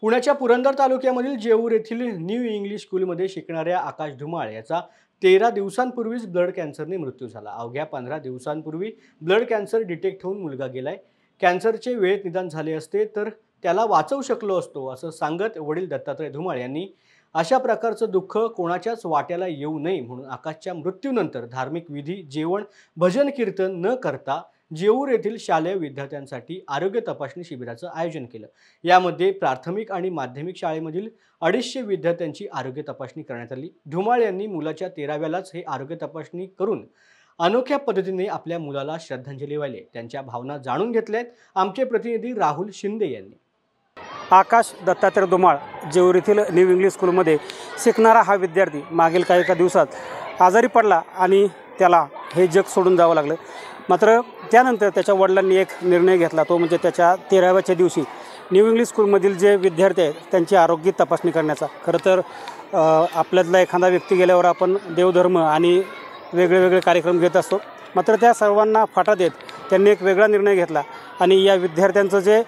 पुण्याच्या पुरंदर तालुक्यामधील जेऊर येथील new English स्कूलमध्ये शिकणाऱ्या आकाश धुमाळ याचा 13 दिवसांपूर्वीच ब्लड कॅन्सरने मृत्यू झाला। अवघ्या 15 दिवसांपूर्वी ब्लड कॅन्सर डिटेक्ट होऊन मुलगा गेलाय। कॅन्सरचे वेळेत निदान झाले असते तर त्याला वाचवू शकलो असतो असं सांगत वडील दत्तात्रय धुमाळ यांनी अशा प्रकारचं दुःख कोणाच्याच वाट्याला येऊ नये म्हणून आकाशच्या मृत्यूनंतर धार्मिक विधी, जेवण, भजन कीर्तन न करता जेऊर येथील शालेय विद्यार्थ्यांसाठी आरोग्य तपासणी शिबिराचं आयोजन केलं। यामध्ये प्राथमिक आणि माध्यमिक शाळेमधील 250 विद्यार्थ्यांची आरोग्य तपासणी करण्यात आली। धुमाळ यांनी मुलाच्या 13व्यालाच हे आरोग्य तपासणी करून अनोख्या पद्धतीने आपल्या मुलाला श्रद्धांजली वाहिली। त्यांच्या भावना जाणून घेतल्यात आमचे प्रतिनिधी राहुल शिंदे यांनी। आकाश दत्तात्रय धुमाळ जेऊर येथील न्यू इंग्लिश स्कूलमध्ये शिकणारा हा विद्यार्थी मागील काही दिवसात आजारी पडला आणि त्याला हे जग सोडून जावं लागलं। मात्र त्यानंतर त्याच्या वडिलांनी एक निर्णय घेतला, तो म्हणजे त्याच्या 13व्याच्या दिवशी न्यू इंग्लिश स्कूलमधील जे विद्यार्थी आहेत त्यांची आरोग्य तपासणी करण्याचा। खरं तर आपल्यातला एखादा व्यक्ती गेल्यावर आपण देवधर्म आणि वेगळे कार्यक्रम घेत असतो, मात्र त्या सर्वांना फाटा देत त्यांनी एक वेगळा निर्णय घेतला आणि या विद्यार्थ्यांचं जे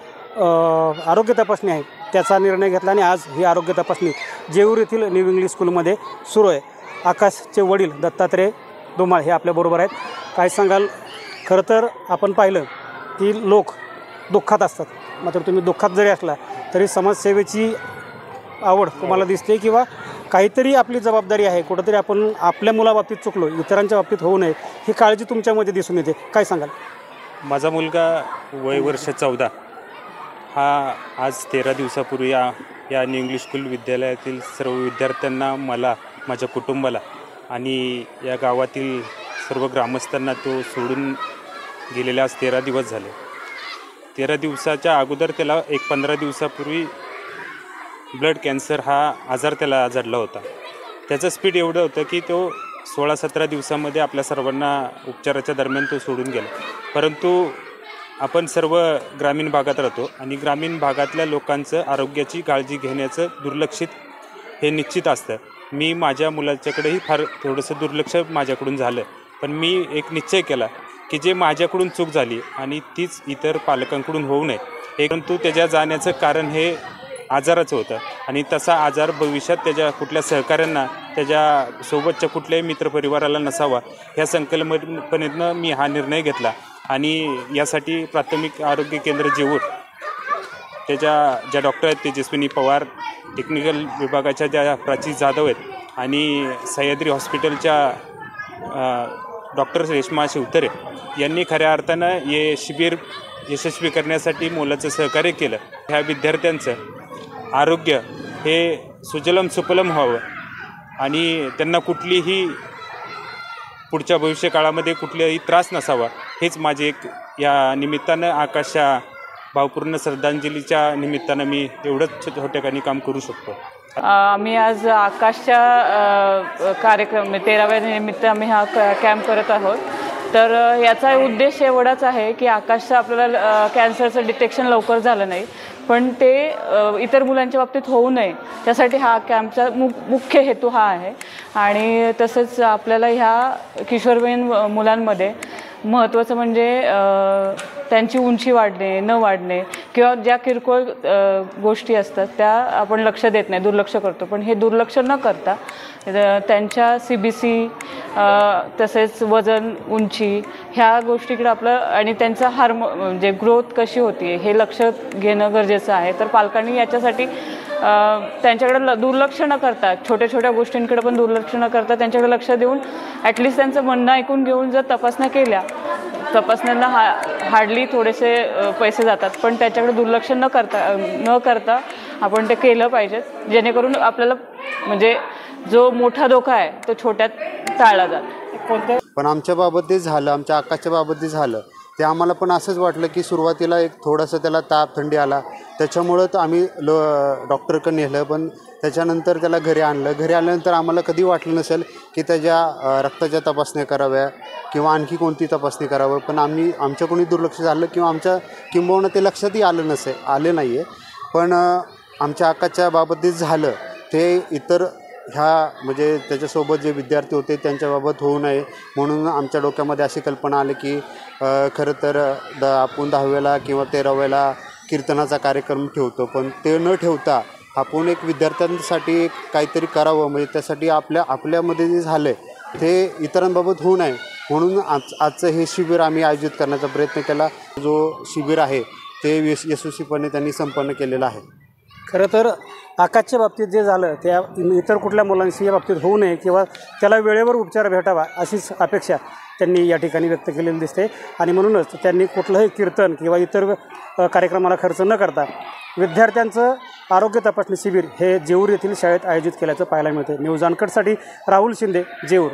आरोग्य तपासणी आहे त्याचा निर्णय घेतला आणि आज ही आरोग्य तपासणी जेऊर येथील न्यू इंग्लिश स्कूलमध्ये सुरू आहे। आकाशचे वडील दत्तात्रय धुमाळ हे आपल्याबरोबर आहेत। काय सांगाल? खरं तर आपण पाहिलं की लोक दुःखात असतात, मात्र तुम्ही दुःखात जरी असला तरी समाजसेवेची आवड तुम्हाला दिसते किंवा काहीतरी आपली जबाबदारी आहे, कुठंतरी आपण आपल्या मुलाबाबतीत चुकलो, इतरांच्या बाबतीत होऊ नये ही काळजी तुमच्यामध्ये दिसून येते। काय सांगाल? माझा मुलगा वय वर्ष 14 हा आज 13 दिवसापूर्वी या न्यू इंग्लिश स्कूल विद्यालयातील सर्व विद्यार्थ्यांना, मला, माझ्या कुटुंबाला आणि या गावातील सर्व ग्रामस्थांना तो सोडून गेलेले आज 13 दिवस झाले। 13 दिवसाच्या अगोदर त्याला 15 दिवसापूर्वी ब्लड कॅन्सर हा आजार त्याला जडला होता। त्याचं स्पीड एवढं होतं की तो 16-17 दिवसामध्ये आपल्या सर्वांना उपचाराच्या दरम्यान तो सोडून गेला। परंतु आपण सर्व ग्रामीण भागात राहतो आणि ग्रामीण भागातल्या लोकांचं आरोग्याची काळजी घेण्याचं दुर्लक्षित हे निश्चित असतं। मी माझ्या मुलाच्याकडेही फार थोडंसं दुर्लक्ष माझ्याकडून झालं, पण मी एक निश्चय केला की जे माझ्याकडून चूक झाली आणि तीच इतर पालकांकडून होऊ नये, परंतु त्याच्या जाण्याचं कारण हे आजाराचं होतं आणि तसा आजार भविष्यात त्याच्या कुठल्या सहकाऱ्यांना, त्याच्या सोबतच्या कुठल्याही मित्रपरिवाराला नसावा ह्या संकल्पनेतनं मी हा निर्णय घेतला आणि यासाठी प्राथमिक आरोग्य केंद्र जेऊर त्याच्या ज्या डॉक्टर आहेत तेजस्विनी पवार, टेक्निकल विभागाच्या ज्या प्राची जाधव आहेत आणि सह्याद्री हॉस्पिटलच्या डॉक्टर रेश्मा शिवतरे यांनी खऱ्या अर्थानं हे शिबिर यशस्वी करण्यासाठी मोलाचं सहकार्य केलं। ह्या विद्यार्थ्यांचं आरोग्य हे सुजलम सुफलम व्हावं आणि त्यांना कुठलीही पुढच्या भविष्यकाळामध्ये कुठलाही त्रास नसावा, हेच माझे एक या निमित्तानं आकाशच्या भावपूर्ण श्रद्धांजलीच्या निमित्तानं मी एवढंच छोट्याखानी काम करू शकतो। आम्ही आज आकाशच्या कार्यक्रम 13व्या निमित्त आम्ही हा कॅम्प करत आहोत। तर याचा उद्देश एवढाच आहे की आकाशचं आपल्याला कॅन्सरचं डिटेक्शन लवकर झालं नाही, पण ते इतर मुलांच्या बाबतीत होऊ नये त्यासाठी हा कॅम्पचा मुख्य हेतू हा आहे। आणि तसंच आपल्याला ह्या किशोरवयीन मुलांमध्ये महत्त्वाचं म्हणजे त्यांची उंची वाढणे न वाढणे किंवा ज्या किरकोळ गोष्टी असतात त्या आपण लक्ष देत नाही, दुर्लक्ष करतो, पण हे दुर्लक्ष न करता त्यांच्या CBC तसेच वजन, उंची ह्या गोष्टीकडे आपलं आणि त्यांचा म्हणजे ग्रोथ कशी होती हे लक्ष घेणं गरजेचं आहे। तर पालकांनी याच्यासाठी त्यांच्याकडे दुर्लक्ष न करता, छोट्या गोष्टींकडे पण दुर्लक्ष न करता त्यांच्याकडे लक्ष देऊन ॲटलिस्ट त्यांचं म्हणणं ऐकून घेऊन जर तपासण्या केल्या, तपासण्यांना हार्डली थोडेसे पैसे जातात, पण त्याच्याकडे दुर्लक्ष न करता आपण ते केलं पाहिजे, जेणेकरून आपल्याला म्हणजे जो मोठा धोका आहे तो छोट्यात टाळला जातो। पण आमच्या बाबत ते झालं, आमच्या आकाशच्या बाबत ते झालं, ते आम्हाला पण असंच वाटलं की सुरुवातीला एक थोडंसं त्याला ताप थंडी आला, त्याच्यामुळं तर आम्ही डॉक्टरकडे नेलं, पण त्याच्यानंतर त्याला घरी आणलं। घरी आल्यानंतर आम्हाला कधी वाटलं नसेल की त्याच्या रक्ताच्या तपासण्या कराव्या किंवा आणखी कोणती तपासणी करावं, पण आमच्याकडून दुर्लक्ष झालं किंवा किंबहुना ते लक्षातही आले नाही आहे। पण आमच्या आकाशच्या बाबत ते झालं, ते इतर म्हणजे त्याच्यासोबत जे विद्यार्थी होते त्यांच्याबाबत होऊ नये म्हणून आमच्या डोक्यामध्ये अशी कल्पना आली की खरं तर आपण 10व्याला किंवा 13व्याला कीर्तनाचा कार्यक्रम ठेवतो, पण ते न ठेवता आपण एक विद्यार्थ्यांसाठी एक काहीतरी करावं, म्हणजे त्यासाठी आपल्यामध्ये जे झालं आहे ते इतरांबाबत होऊ नये म्हणून आजचं हे शिबिर आम्ही आयोजित करण्याचा प्रयत्न केला. जो शिबिर आहे ते यशस्वीपणे त्यांनी संपन्न केलेलं आहे. खरं तर आकाशच्या बाबतीत जे झालं त्या इतर कुठल्या मुलांशी या बाबतीत होऊ नये किंवा त्याला वेळेवर उपचार भेटावा अशीच अपेक्षा त्यांनी या ठिकाणी व्यक्त केलेली दिसते. आणि म्हणूनच त्यांनी कुठलंही कीर्तन किंवा इतर कार्यक्रमाला खर्च न करता विद्यार्थ्यांचं आरोग्य तपासणी शिबिर हे जेऊर येथील शाळेत आयोजित केल्याचं पाहायला मिळते. न्यूज अनकटसाठी राहुल शिंदे, जेऊर.